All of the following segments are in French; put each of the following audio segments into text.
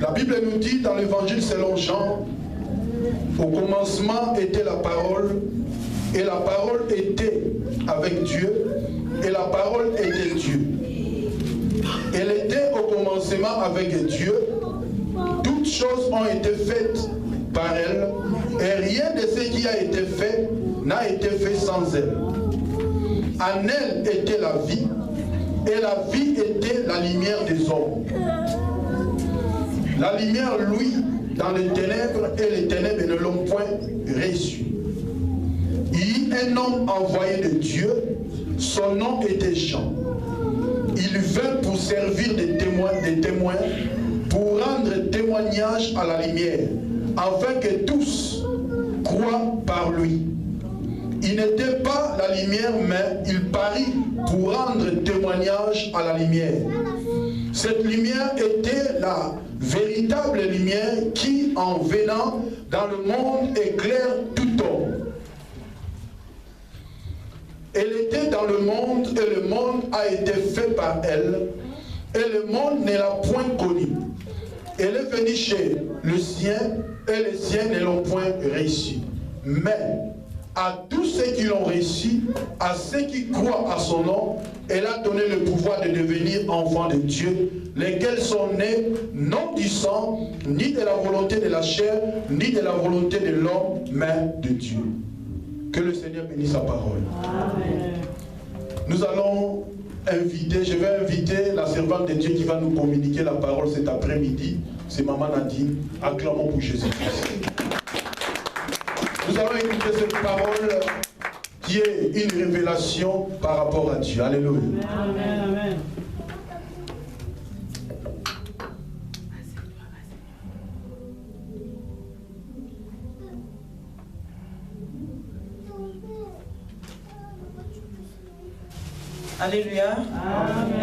La Bible nous dit dans l'évangile selon Jean, au commencement était la parole, et la parole était avec Dieu, et la parole était Dieu. Elle était au commencement avec Dieu. Toutes choses ont été faites par elle, et rien de ce qui a été fait n'a été fait sans elle. En elle était la vie, et la vie était la lumière des hommes. La lumière, lui, dans les ténèbres, et les ténèbres ne l'ont point reçu. Il y a un homme envoyé de Dieu, son nom était Jean. Il vint pour servir de témoin, pour rendre témoignage à la lumière, afin que tous croient par lui. Il n'était pas la lumière, mais il parut pour rendre témoignage à la lumière. Cette lumière était la véritable lumière qui, en venant dans le monde, éclaire tout homme. Elle était dans le monde et le monde a été fait par elle et le monde ne l'a point connue. Elle est venue chez le sien et les siens ne l'ont point reçu. Mais à tous ceux qui l'ont reçu, à ceux qui croient à son nom, elle a donné le pouvoir de devenir enfants de Dieu, lesquels sont nés non du sang, ni de la volonté de la chair, ni de la volonté de l'homme, mais de Dieu. Que le Seigneur bénisse sa parole. Amen. Nous allons inviter, je vais inviter la servante de Dieu qui va nous communiquer la parole cet après-midi. C'est Maman Nadine. Acclamons pour Jésus-Christ. Nous allons écouter cette parole qui est une révélation par rapport à Dieu. Alléluia. Amen, amen. Alléluia.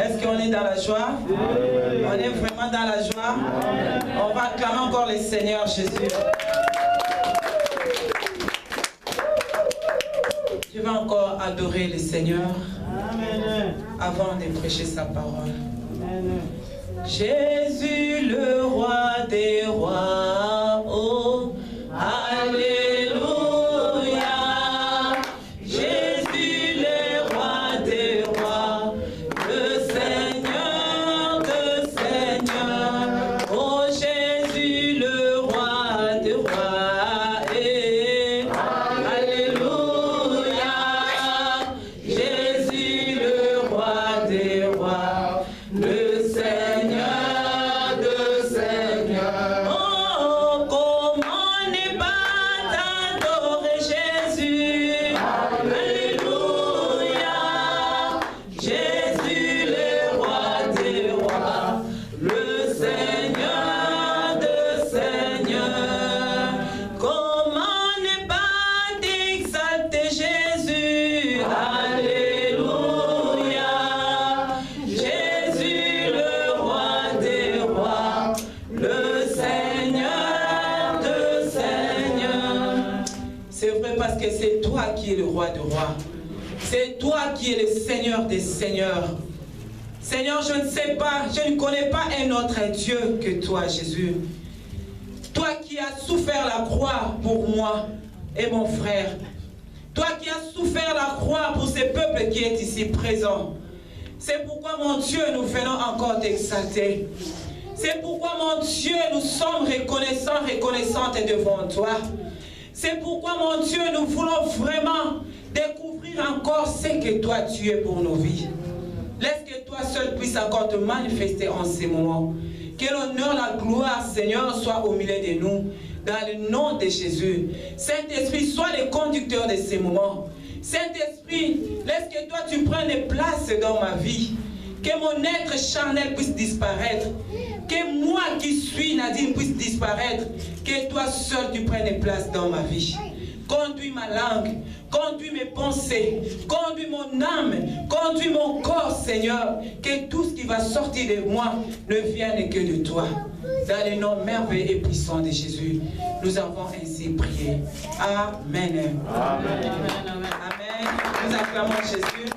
Est-ce qu'on est dans la joie? On est vraiment dans la joie? On va acclamer encore le Seigneur Jésus. Je vais encore adorer le Seigneur avant de prêcher sa parole. Jésus, le roi des rois, oh, alléluia. C'est toi qui es le Seigneur des Seigneurs. Seigneur, je ne sais pas, je ne connais pas un autre Dieu que toi, Jésus. Toi qui as souffert la croix pour moi et mon frère. Toi qui as souffert la croix pour ce peuple qui est ici présent. C'est pourquoi, mon Dieu, nous venons encore t'exalter. C'est pourquoi, mon Dieu, nous sommes reconnaissants, reconnaissantes devant toi. C'est pourquoi, mon Dieu, nous voulons vraiment découvrir encore ce que toi tu es pour nos vies. Laisse que toi seul puisses encore te manifester en ces moments. Que l'honneur, la gloire, Seigneur, soit au milieu de nous. Dans le nom de Jésus. Saint-Esprit, sois le conducteur de ces moments. Saint-Esprit, laisse que toi tu prennes place dans ma vie. Que mon être charnel puisse disparaître. Que moi qui suis Nadine puisse disparaître. Que toi seul tu prennes place dans ma vie. Conduis ma langue, conduis mes pensées, conduis mon âme, conduis mon corps, Seigneur. Que tout ce qui va sortir de moi ne vienne que de toi. Dans le nom merveilleux et puissant de Jésus, nous avons ainsi prié. Amen. Amen. Amen. Nous acclamons Jésus.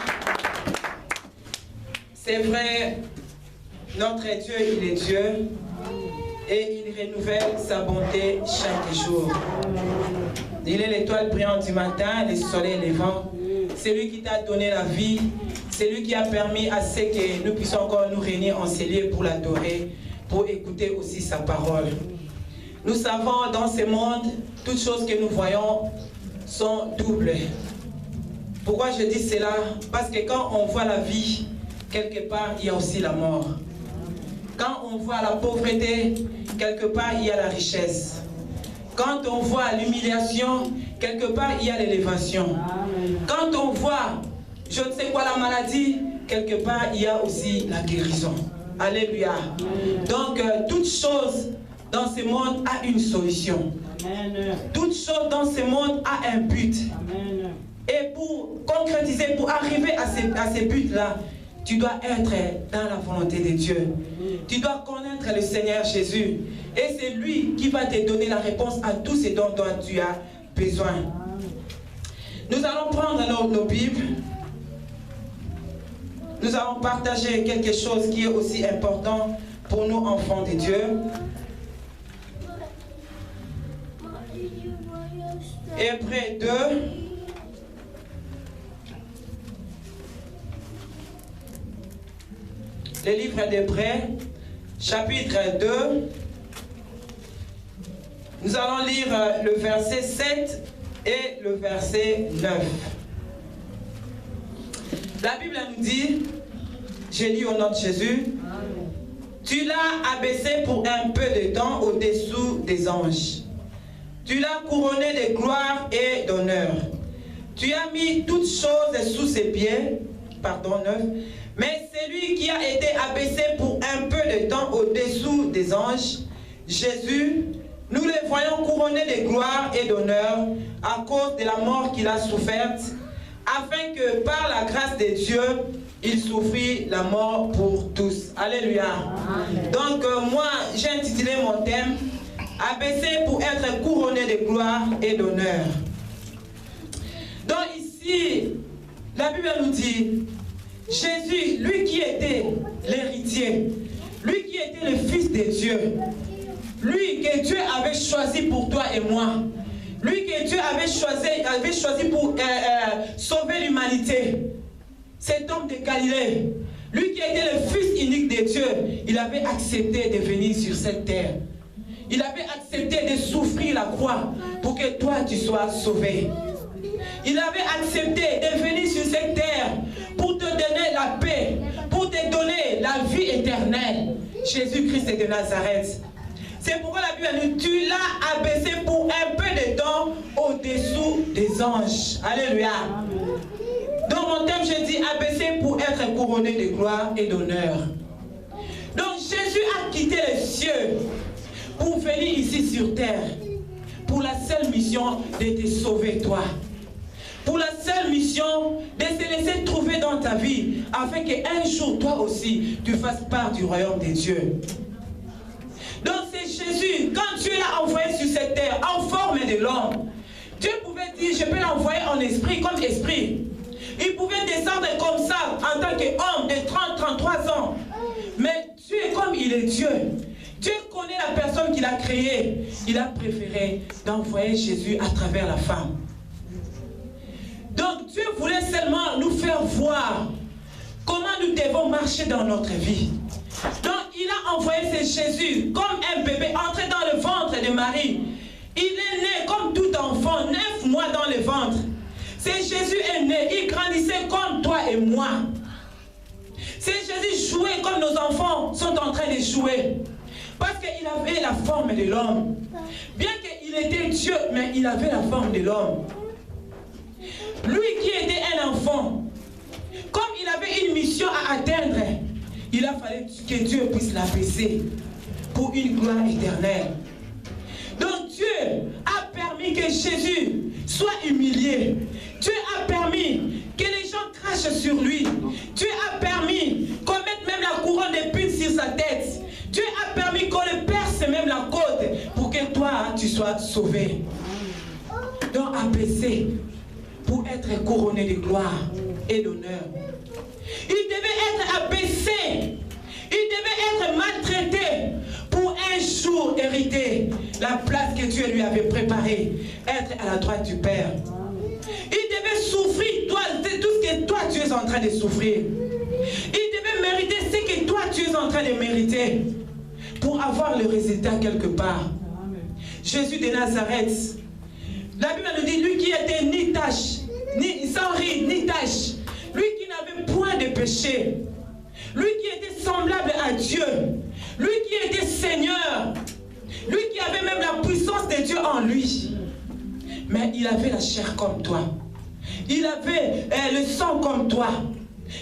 C'est vrai, notre Dieu, il est Dieu. et il renouvelle sa bonté chaque jour. Il est l'étoile brillante du matin, le soleil levant. C'est lui qui t'a donné la vie. C'est lui qui a permis à ce que nous puissions encore nous réunir en ces lieux pour l'adorer, pour écouter aussi sa parole. Nous savons dans ce monde, toutes choses que nous voyons sont doubles. Pourquoi je dis cela? Parce que quand on voit la vie, quelque part, il y a aussi la mort. Quand on voit la pauvreté, quelque part, il y a la richesse. Quand on voit l'humiliation, quelque part, il y a l'élévation. Quand on voit, je ne sais quoi, la maladie, quelque part, il y a aussi la guérison. Alléluia. Donc, toute chose dans ce monde a une solution. Toute chose dans ce monde a un but. Et pour concrétiser, pour arriver à ces buts-là, tu dois être dans la volonté de Dieu. Tu dois connaître le Seigneur Jésus. Et c'est lui qui va te donner la réponse à tout ce dont tu as besoin. Nous allons prendre nos Bibles. Nous allons partager quelque chose qui est aussi important pour nous, enfants de Dieu. Hébreux 2. Le livre d'Hébreux, chapitre 2. Nous allons lire le verset 7 et le verset 9. La Bible nous dit, je lis au nom de Jésus, tu l'as abaissé pour un peu de temps au-dessous des anges. Tu l'as couronné de gloire et d'honneur. Tu as mis toutes choses sous ses pieds. Pardon, 9. Mais celui qui a été abaissé pour un peu de temps au-dessous des anges, Jésus, nous le voyons couronné de gloire et d'honneur à cause de la mort qu'il a soufferte, afin que par la grâce de Dieu, il souffrit la mort pour tous. Alléluia. Amen. Donc moi, j'ai intitulé mon thème, abaissé pour être couronné de gloire et d'honneur. Donc ici, la Bible nous dit, Jésus, lui qui était l'héritier, lui qui était le Fils de Dieu, lui que Dieu avait choisi pour toi et moi, lui que Dieu avait choisi pour sauver l'humanité, cet homme de Galilée, lui qui était le Fils unique de Dieu, il avait accepté de venir sur cette terre. Il avait accepté de souffrir la croix pour que toi tu sois sauvé. Il avait accepté de venir sur cette terre pour te donner la paix, pour te donner la vie éternelle. Jésus-Christ de Nazareth. C'est pourquoi la Bible dit, tu l'as abaissé pour un peu de temps au-dessous des anges. Alléluia. Dans mon thème, je dis abaissé pour être couronné de gloire et d'honneur. Donc Jésus a quitté les cieux pour venir ici sur terre, pour la seule mission de te sauver toi. Pour la seule mission de se laisser trouver dans ta vie, afin qu'un jour, toi aussi, tu fasses part du royaume de Dieu. Donc c'est Jésus, quand Dieu l'a envoyé sur cette terre, en forme de l'homme, Dieu pouvait dire, je peux l'envoyer en esprit, comme esprit. Il pouvait descendre comme ça, en tant qu'homme de 30-33 ans. Mais Dieu, comme il est Dieu, Dieu connaît la personne qu'il a créée. Il a préféré d'envoyer Jésus à travers la femme. Donc Dieu voulait seulement nous faire voir comment nous devons marcher dans notre vie. Donc il a envoyé ce Jésus comme un bébé entré dans le ventre de Marie. Il est né comme tout enfant, 9 mois dans le ventre. Ce Jésus est né, il grandissait comme toi et moi. Ce Jésus jouait comme nos enfants sont en train de jouer. Parce qu'il avait la forme de l'homme. Bien qu'il était Dieu, mais il avait la forme de l'homme. Lui qui était un enfant, comme il avait une mission à atteindre, il a fallu que Dieu puisse l'abaisser pour une gloire éternelle. Donc Dieu a permis que Jésus soit humilié. Dieu a permis que les gens crachent sur lui. Dieu a permis qu'on mette même la couronne d'épines sur sa tête. Dieu a permis qu'on le perce même la côte pour que toi tu sois sauvé. Donc abaissé pour être couronné de gloire et d'honneur. Il devait être abaissé. Il devait être maltraité pour un jour la place que Dieu lui avait préparée, être à la droite du Père. Il devait souffrir tout ce que toi tu es en train de souffrir. Il devait mériter ce que toi tu es en train de mériter pour avoir le résultat quelque part. Jésus de Nazareth, la Bible nous dit, lui qui était ni tache, ni sans ride, ni tache, lui qui n'avait point de péché, lui qui était semblable à Dieu, lui qui était Seigneur, lui qui avait même la puissance de Dieu en lui. Mais il avait la chair comme toi. Il avait le sang comme toi.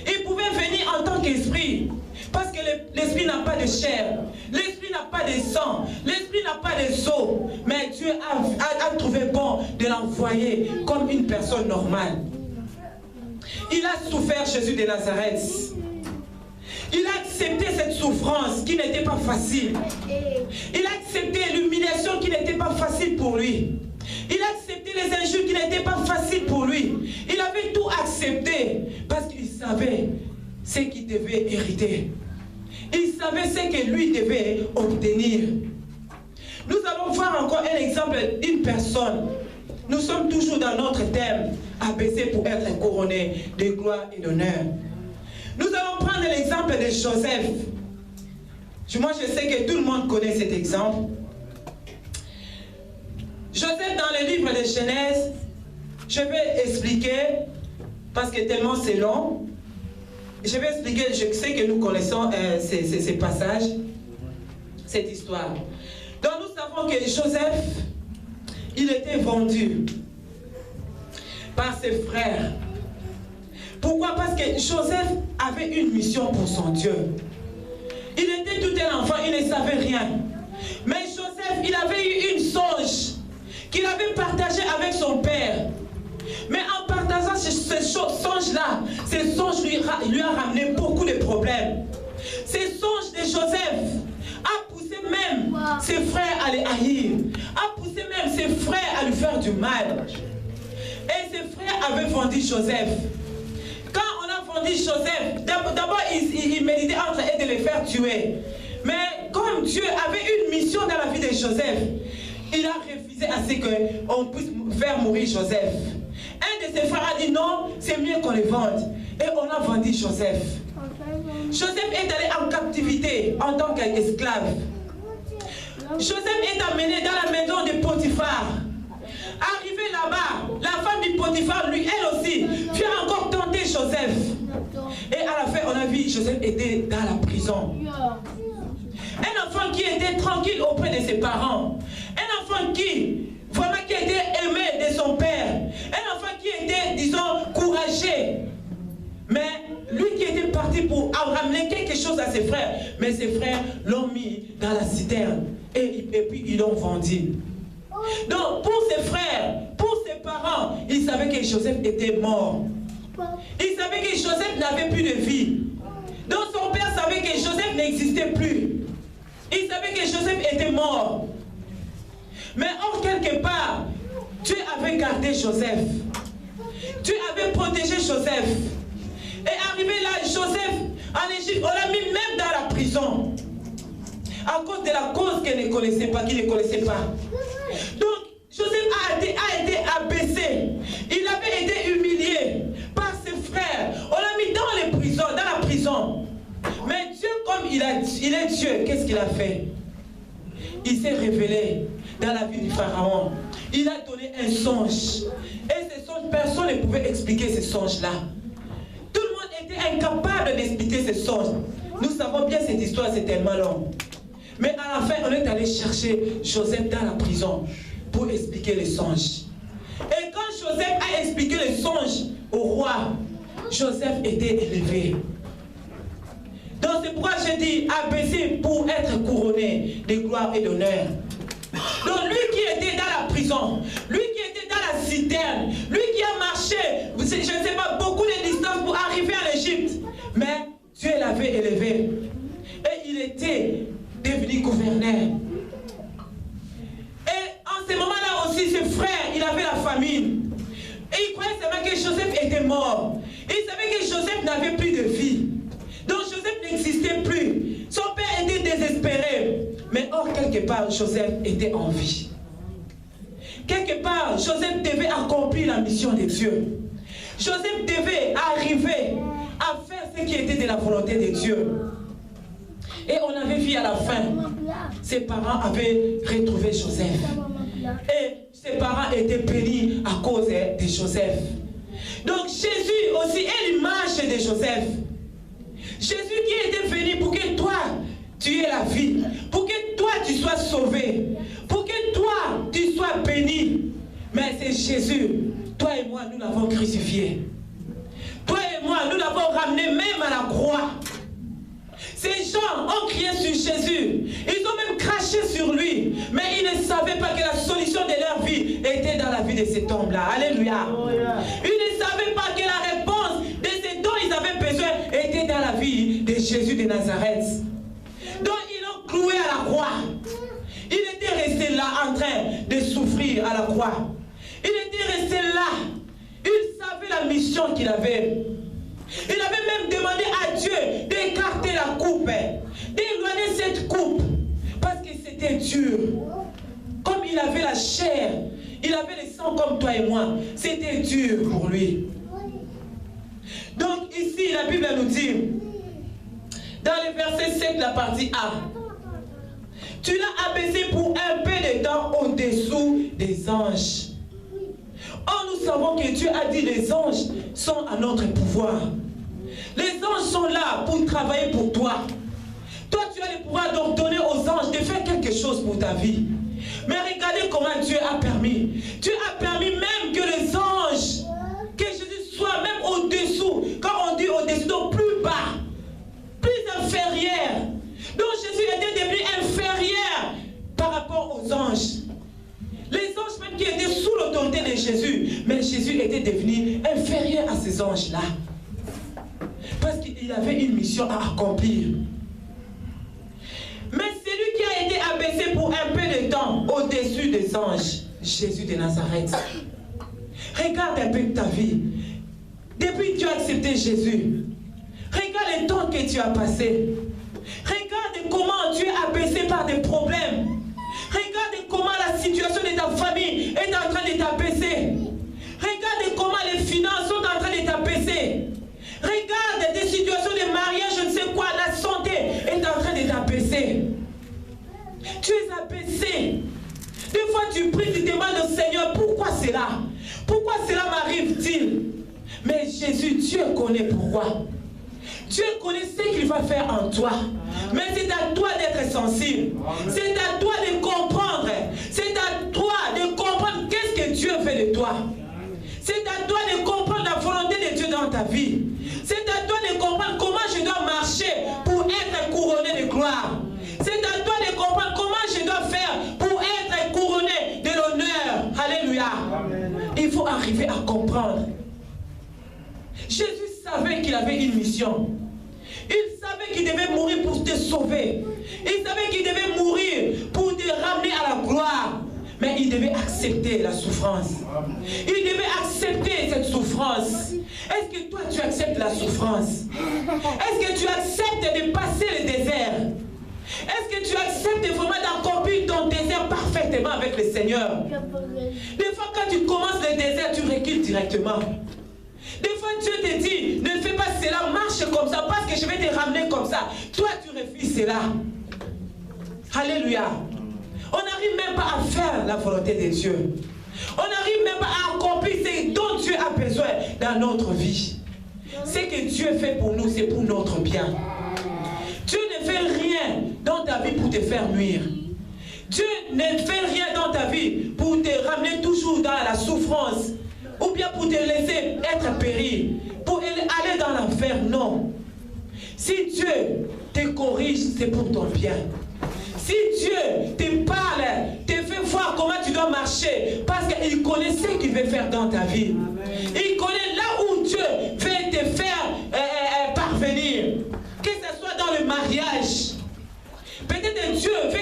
Il pouvait venir en tant qu'esprit. Parce que l'esprit n'a pas de chair. L'esprit n'a pas de sang. L'esprit n'a pas de os. Mais Dieu a trouvé bon de l'envoyer comme une personne normale. Il a souffert, Jésus de Nazareth. Il a accepté cette souffrance qui n'était pas facile. Il a accepté l'humiliation qui n'était pas facile pour lui. Il a accepté les injures qui n'étaient pas faciles pour lui. Il avait tout accepté parce qu'il savait ce qu'il devait hériter. Il savait ce que lui devait obtenir. Nous allons voir encore un exemple d'une personne. Nous sommes toujours dans notre thème, abaissé pour être couronné de gloire et d'honneur. Nous allons prendre l'exemple de Joseph. Moi, je sais que tout le monde connaît cet exemple. Joseph, dans le livre de Genèse, je vais expliquer, parce que tellement c'est long, je vais expliquer, je sais que nous connaissons ces passages, cette histoire. Donc nous savons que Joseph, il était vendu par ses frères. Pourquoi? Parce que Joseph avait une mission pour son Dieu. Il était tout un enfant, il ne savait rien. Mais Joseph, il avait eu une songe qu'il avait partagé avec son père. Mais en partageant ce songe-là, ce songe lui a ramené beaucoup de problèmes. Ce songe de Joseph a poussé même ses frères à les haïr, a poussé même ses frères à lui faire du mal. Et ses frères avaient vendu Joseph. Quand on a vendu Joseph, d'abord il méditait entre eux de les faire tuer. Mais comme Dieu avait une mission dans la vie de Joseph, il a refusé à ce qu'on puisse faire mourir Joseph. Un de ses frères a dit non, c'est mieux qu'on le vende. Et on a vendu Joseph. Joseph est allé en captivité en tant qu'esclave. Joseph est amené dans la maison de Potiphar. Arrivé là-bas, la femme du Potiphar, lui, elle aussi, vient encore tenter Joseph. Et à la fin, on a vu Joseph était dans la prison. Un enfant qui était tranquille auprès de ses parents. Un enfant qui, vraiment, qui était aimé de son père. Un enfant qui était, disons, courageux. Mais lui qui était parti pour ramener quelque chose à ses frères. Mais ses frères l'ont mis dans la citerne. Et puis ils l'ont vendu. Donc pour ses frères, pour ses parents, ils savaient que Joseph était mort. Ils savaient que Joseph n'avait plus de vie. Donc son père savait que Joseph n'existait plus. Il savait que Joseph était mort. Mais or, quelque part, Dieu avait gardé Joseph. Dieu avait protégé Joseph. Et arrivé là, Joseph, en Égypte, on l'a mis même dans la prison. À cause de la cause qu'il ne connaissait pas, Donc, Joseph a été abaissé. Il avait été humilié par ses frères. On l'a mis dans la prison. Mais Dieu, comme il est Dieu, qu'est-ce qu'il a fait? Il s'est révélé dans la vie du Pharaon. Il a donné un songe. Et ce songe, personne ne pouvait expliquer ce songe-là. Tout le monde était incapable d'expliquer ce songe. Nous savons bien cette histoire, c'est tellement long. Mais à la fin, on est allé chercher Joseph dans la prison pour expliquer le songe. Et quand Joseph a expliqué le songe au roi, Joseph était élevé. Donc c'est pourquoi je dis abaissé pour être couronné de gloire et d'honneur. Donc lui qui était dans la prison, lui qui était dans la citerne, lui qui a marché, je ne sais pas, beaucoup de distance pour arriver en Égypte. Mais Dieu l'avait élevé. Et il était devenu gouverneur. Et en ce moment-là aussi, ses frères, il avait la famine. Et il croyait seulement que Joseph était mort. Il savait que Joseph n'avait plus de vie. Donc Joseph n'existait plus. Son père était désespéré. Mais or, quelque quelque part, Joseph était en vie. Quelque part, Joseph devait accomplir la mission de Dieu. Joseph devait arriver à faire ce qui était de la volonté de Dieu. Et on avait vu à la fin, ses parents avaient retrouvé Joseph. Et ses parents étaient bénis à cause de Joseph. Donc Jésus aussi est l'image de Joseph. Jésus qui était venu pour que toi, tu aies la vie. Pour que toi, tu sois sauvé. Pour que toi, tu sois béni. Mais c'est Jésus. Toi et moi, nous l'avons crucifié. Toi et moi, nous l'avons ramené même à la croix. Ces gens ont crié sur Jésus. Ils ont même craché sur lui. Mais ils ne savaient pas que la solution de leur vie était dans la vie de cet homme-là. Alléluia. Ils ne savaient pas que la réponse de ce dont ils avaient besoin était dans la vie de Jésus de Nazareth. Donc ils l'ont cloué à la croix. Il était resté là en train de souffrir à la croix. Il était resté là. Il savait la mission qu'il avait. Il avait même demandé à Dieu d'écarter la coupe, d'éloigner cette coupe, parce que c'était dur. Comme il avait la chair, il avait le sang comme toi et moi, c'était dur pour lui. Donc ici, la Bible nous dit, dans le verset 7, la partie A, tu l'as abaissé pour un peu de temps au-dessous des anges. Or, nous savons que Dieu a dit les anges sont à notre pouvoir. Les anges sont là pour travailler pour toi. Toi, tu as le pouvoir d'ordonner aux anges de faire quelque chose pour ta vie. Mais regardez comment Dieu a permis. Dieu a permis même que les anges, que Jésus soit même au-dessous. Quand on dit au-dessous, donc plus bas, plus inférieur. Donc Jésus était devenu inférieur par rapport aux anges. Les anges même qui étaient sous l'autorité de Jésus, mais Jésus était devenu inférieur à ces anges-là. Parce qu'il avait une mission à accomplir. Mais celui qui a été abaissé pour un peu de temps au-dessus des anges, Jésus de Nazareth. Regarde un peu ta vie. Depuis que tu as accepté Jésus, regarde le temps que tu as passé. Regarde comment tu es abaissé par des problèmes. Regarde comment la situation de ta famille est en train de t'abaisser. Regarde comment les finances sont en train de t'abaisser. Regarde des situations de mariage, je ne sais quoi, la santé est en train de t'abaisser. Tu es abaissé. Des fois tu pries, tu demandes au Seigneur, pourquoi cela? Pourquoi cela m'arrive-t-il? Mais Jésus, Dieu connaît pourquoi. Dieu connaît ce qu'il va faire en toi. Mais c'est à toi d'être sensible. C'est à toi de comprendre. C'est à toi de comprendre qu'est-ce que Dieu fait de toi. C'est à toi de comprendre la volonté de Dieu dans ta vie. C'est à toi de comprendre comment je dois marcher pour être couronné de gloire. C'est à toi de comprendre comment je dois faire pour être couronné de l'honneur. Alléluia. Il faut arriver à comprendre. Jésus savait qu'il avait une mission. Il savait qu'il devait mourir pour te sauver. Il savait qu'il devait mourir pour te ramener à la gloire. Mais il devait accepter la souffrance. Il devait accepter cette souffrance. Est-ce que toi tu acceptes la souffrance? Est-ce que tu acceptes de passer le désert? Est-ce que tu acceptes vraiment d'accomplir ton désert parfaitement avec le Seigneur? Des fois quand tu commences le désert, tu recules directement. Des fois Dieu te dit, ne fais pas cela, marche comme ça, parce que je vais te ramener comme ça. Toi tu refuses cela. Alléluia. On n'arrive même pas à faire la volonté de Dieu. On n'arrive même pas à accomplir ce dont Dieu a besoin dans notre vie. Ce que Dieu fait pour nous, c'est pour notre bien. Dieu ne fait rien dans ta vie pour te faire nuire. Dieu ne fait rien dans ta vie pour te ramener toujours dans la souffrance. Ou bien pour te laisser être péri. Pour aller dans l'enfer, non. Si Dieu te corrige, c'est pour ton bien. Si Dieu te parle, te fait voir comment tu dois marcher, parce qu'il connaît ce qu'il veut faire dans ta vie. Il connaît là où Dieu veut te faire parvenir. Que ce soit dans le mariage. Peut-être Dieu veut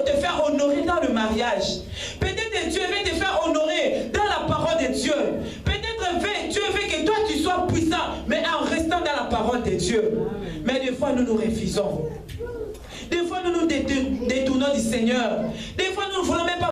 te faire honorer dans le mariage. Peut-être Dieu veut te faire honorer dans la parole de Dieu. Peut-être Dieu veut que toi tu sois puissant, mais en restant dans la parole de Dieu. Mais des fois nous nous refusons. Des fois nous nous détournons du Seigneur. Des fois, nous ne voulons même pas